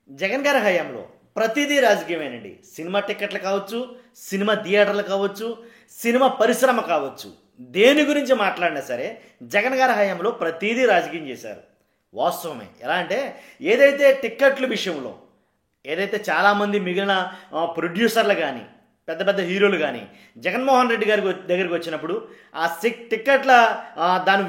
జగన్ గారి హయాంలో ప్రతిదీ రాజకీయమేనండి. సినిమా టికెట్లు కావచ్చు, సినిమా థియేటర్లు కావచ్చు, సినిమా పరిశ్రమ కావచ్చు. దేని గురించి మాట్లాడినా సరే జగన్ గారి హయాంలో ప్రతిదీ రాజకీయం చేశారు. వాస్తవమే. ఎలా అంటే ఏదైతే టిక్కెట్ల విషయంలో ఏదైతే చాలామంది మిగిలిన ప్రొడ్యూసర్లు కానీ పెద్ద పెద్ద హీరోలు కానీ జగన్మోహన్ రెడ్డి గారి దగ్గరికి వచ్చినప్పుడు ఆ టిక్కెట్ల దాని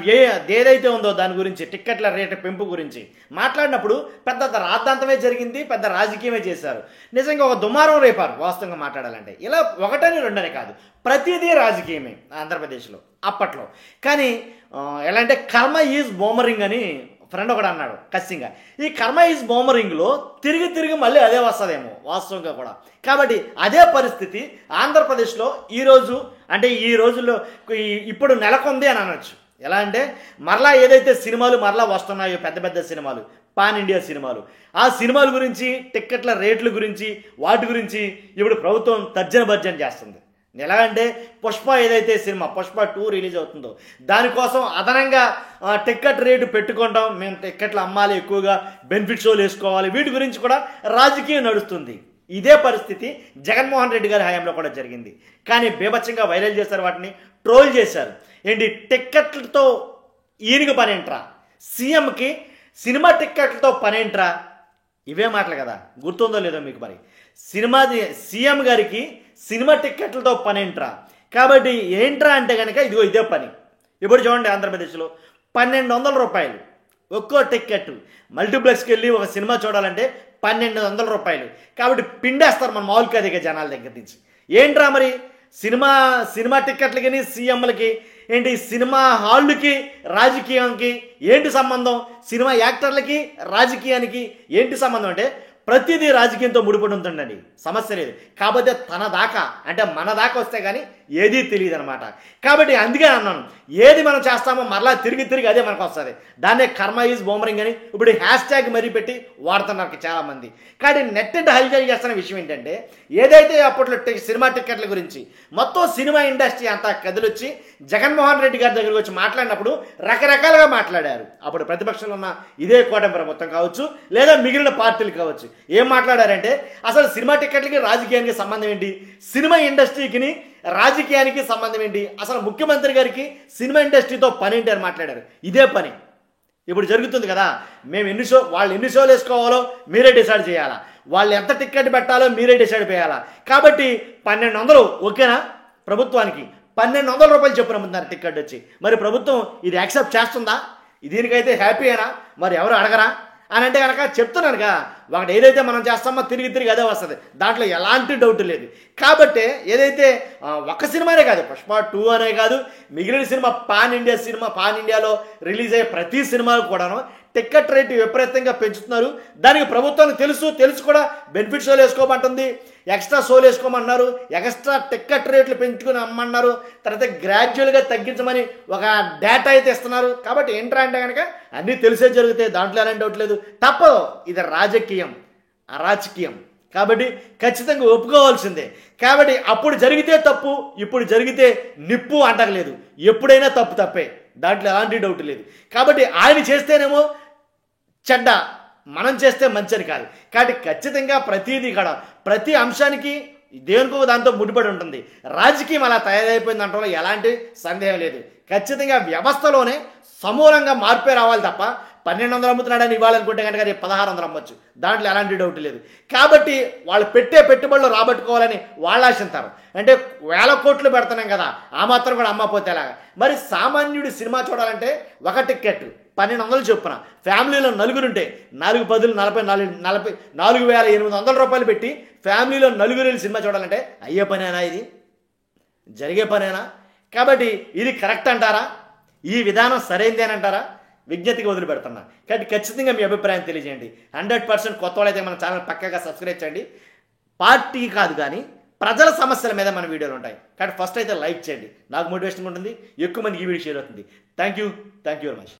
ఏదైతే ఉందో దాని గురించి టిక్కెట్ల రేటు పెంపు గురించి మాట్లాడినప్పుడు పెద్ద రాద్ధాంతమే జరిగింది, పెద్ద రాజకీయమే చేశారు. నిజంగా ఒక దుమారం రేపారు వాస్తవంగా మాట్లాడాలంటే. ఇలా ఒకటని రెండని కాదు, ప్రతిదీ రాజకీయమే ఆంధ్రప్రదేశ్లో అప్పట్లో. కానీ ఎలా అంటే కర్మ ఈజ్ బూమరింగ్ అని ఫ్రెండ్ ఒకడు అన్నాడు ఖచ్చితంగా. ఈ కర్మ ఈజ్ బూమరింగ్లో తిరిగి మళ్ళీ అదే వస్తుందేమో వాస్తవంగా కూడా. కాబట్టి అదే పరిస్థితి ఆంధ్రప్రదేశ్లో ఈరోజు అంటే ఈ రోజుల్లో ఇప్పుడు నెలకొంది అని అనొచ్చు. ఎలా అంటే మరలా ఏదైతే సినిమాలు మరలా వస్తున్నాయో పెద్ద పెద్ద సినిమాలు, పాన్ ఇండియా సినిమాలు, ఆ సినిమాల గురించి టిక్కెట్ల రేట్ల గురించి వాటి గురించి ఇప్పుడు ప్రభుత్వం తర్జన భర్జన చేస్తుంది. ఎలాగంటే పుష్ప ఏదైతే సినిమా పుష్ప 2 రిలీజ్ అవుతుందో దానికోసం అదనంగా టిక్కెట్ రేటు పెట్టుకుంటాం, మేము టిక్కెట్లు అమ్మాలి, ఎక్కువగా బెనిఫిట్ షోలు వేసుకోవాలి, వీటి గురించి కూడా రాజకీయం నడుస్తుంది. ఇదే పరిస్థితి జగన్మోహన్ రెడ్డి గారి హయాంలో కూడా జరిగింది. కానీ బీభత్సంగా వైరల్ చేశారు, వాటిని ట్రోల్ చేశారు. ఏంటి టిక్కెట్లతో ఈయనకి పనేంట్రా, సీఎంకి సినిమా టిక్కెట్లతో పనేంట్రా, ఇవే మాటలు కదా. గుర్తుందో లేదో మీకు మరి. సీఎం గారికి సినిమా టిక్కెట్లతో పనేంట్రా. కాబట్టి ఏంట్రా అంటే కనుక ఇదిగో ఇదే పని. ఇప్పుడు చూడండి ఆంధ్రప్రదేశ్లో 1200 రూపాయలు ఒక్కో టిక్కెట్. మల్టీప్లెక్స్కి వెళ్ళి ఒక సినిమా చూడాలంటే 1200 రూపాయలు. కాబట్టి పిండేస్తారు మన మామూలు కదిగా జనాల దగ్గర నుంచి. ఏంట్రా మరి సినిమా టిక్కెట్లకి సీఎంలకి ఏంటి, సినిమా హాళ్ళకి రాజకీయానికి ఏంటి సంబంధం, సినిమా యాక్టర్లకి రాజకీయానికి ఏంటి సంబంధం అంటే ప్రతిదీ రాజకీయంతో ముడిపడి ఉంటుందండి, సమస్య లేదు. కాకపోతే తన దాకా అంటే మన దాకా వస్తే కానీ ఏదీ తెలియదు అనమాట. కాబట్టి అందుకే అన్నాను, ఏది మనం చేస్తామో మరలా తిరిగి అదే మనకు వస్తుంది. దాన్నే కర్మ ఈజ్ బూమరింగ్ అని ఇప్పుడు హ్యాష్ మరీ పెట్టి వాడుతున్నారు చాలామంది. కానీ నెట్ హైలైట్ చేస్తున్న విషయం ఏంటంటే ఏదైతే అప్పట్లో సినిమా టిక్కెట్ల గురించి మొత్తం సినిమా ఇండస్ట్రీ అంతా కదిలొచ్చి జగన్మోహన్ రెడ్డి గారి దగ్గరికి వచ్చి మాట్లాడినప్పుడు రకరకాలుగా మాట్లాడారు. అప్పుడు ప్రతిపక్షంలో ఉన్న ఇదే కూటమి ప్రభుత్వం కావచ్చు లేదా మిగిలిన పార్టీలు కావచ్చు. ఏం మాట్లాడారంటే అసలు సినిమా టిక్కెట్లకి రాజకీయానికి సంబంధం ఏంటి, సినిమా ఇండస్ట్రీకి రాజకీయానికి సంబంధం ఏంటి, అసలు ముఖ్యమంత్రి గారికి సినిమా ఇండస్ట్రీతో పని ఏంటి అని మాట్లాడారు. ఇదే పని ఇప్పుడు జరుగుతుంది కదా. మేము వాళ్ళు ఎన్ని షోలు వేసుకోవాలో మీరే డిసైడ్ చేయాలా, వాళ్ళు ఎంత టిక్కెట్ పెట్టాలో మీరే డిసైడ్ చేయాలా. కాబట్టి 1200 ఓకేనా ప్రభుత్వానికి, 1200 రూపాయలు చెప్పిన అమ్ముతున్నారు టిక్కెట్ వచ్చి. మరి ప్రభుత్వం ఇది యాక్సెప్ట్ చేస్తుందా, దీనికైతే హ్యాపీ అయినా మరి ఎవరు అడగరా అని అంటే కనుక చెప్తున్నానుగా. ఒకటి ఏదైతే మనం చేస్తామో తిరిగి అదే వస్తుంది, దాంట్లో ఎలాంటి డౌట్ లేదు. కాబట్టి ఏదైతే ఒక్క సినిమానే కాదు, పుష్ప 2 అనే కాదు, మిగిలిన సినిమా పాన్ ఇండియాలో రిలీజ్ అయ్యే ప్రతి సినిమాలు కూడాను టిక్కెట్ రేటు విపరీతంగా పెంచుతున్నారు. దానికి ప్రభుత్వానికి తెలుసు కూడా బెనిఫిట్ షోలు వేసుకోమంటుంది, ఎక్స్ట్రా షోలు వేసుకోమన్నారు, ఎక్స్ట్రా టిక్కెట్ రేట్లు పెంచుకుని అమ్మన్నారు, తర్వాత గ్రాడ్యువల్గా తగ్గించమని ఒక డేటా అయితే ఇస్తున్నారు. కాబట్టి ఏంట్రా అంటే కనుక అన్నీ తెలిసే జరుగుతాయి, దాంట్లో ఎలాంటి డౌట్ లేదు. తప్పదు, ఇది రాజకీయం అరాజకీయం. కాబట్టి ఖచ్చితంగా ఒప్పుకోవాల్సిందే. కాబట్టి అప్పుడు జరిగితే తప్పు, ఇప్పుడు జరిగితే నిప్పు అంటలేదు. ఎప్పుడైనా తప్పే, దాంట్లో ఎలాంటి డౌట్ లేదు. కాబట్టి ఆయన చేస్తేనేమో చెడ్డ, మనం చేస్తే మంచిని కాదు. కాబట్టి ఖచ్చితంగా ప్రతిదీ కూడా ప్రతి అంశానికి దేనికో దాంతో ముడిపడి ఉంటుంది. రాజకీయం అలా తయారైపోయింది అంటలో ఎలాంటి సందేహం లేదు. ఖచ్చితంగా వ్యవస్థలోనే సమూలంగా మార్పే రావాలి తప్ప 1200 అమ్ముతున్నాడని ఇవ్వాలనుకుంటే కనుక 1600 అమ్మొచ్చు, దాంట్లో ఎలాంటి డౌట్ లేదు. కాబట్టి వాళ్ళు పెట్టే పెట్టుబడులు రాబట్టుకోవాలని వాళ్ళు ఆశిస్తారు. అంటే 1000 కోట్లు పెడుతున్నాం కదా, ఆ మాత్రం కూడా అమ్మపోతే ఎలాగా. మరి సామాన్యుడు సినిమా చూడాలంటే ఒక టిక్కెట్ 1200 చొప్పున, ఫ్యామిలీలో నలుగురుంటే 4 10 44,800 రూపాయలు పెట్టి ఫ్యామిలీలో నలుగురు సినిమా చూడాలంటే అయ్యే పనేనా, ఇది జరిగే పనేనా? కాబట్టి ఇది కరెక్ట్ అంటారా, ఈ విధానం సరైంది అని అంటారా? విజ్ఞతగా వదిలిపెడుతున్నా. కాబట్టి ఖచ్చితంగా మీ అభిప్రాయం తెలియజేయండి. 100% కొత్త వాళ్ళైతే మన ఛానల్ పక్కగా సబ్స్క్రైబ్ చేయండి. పార్టీ కాదు కానీ ప్రజల సమస్యల మీద మన వీడియోలు ఉంటాయి. కాబట్టి ఫస్ట్ అయితే లైక్ చేయండి, నాకు మోటివేషన్ ఉంటుంది, ఎక్కువ మందికి ఈ వీడియో షేర్ అవుతుంది. Thank you very much.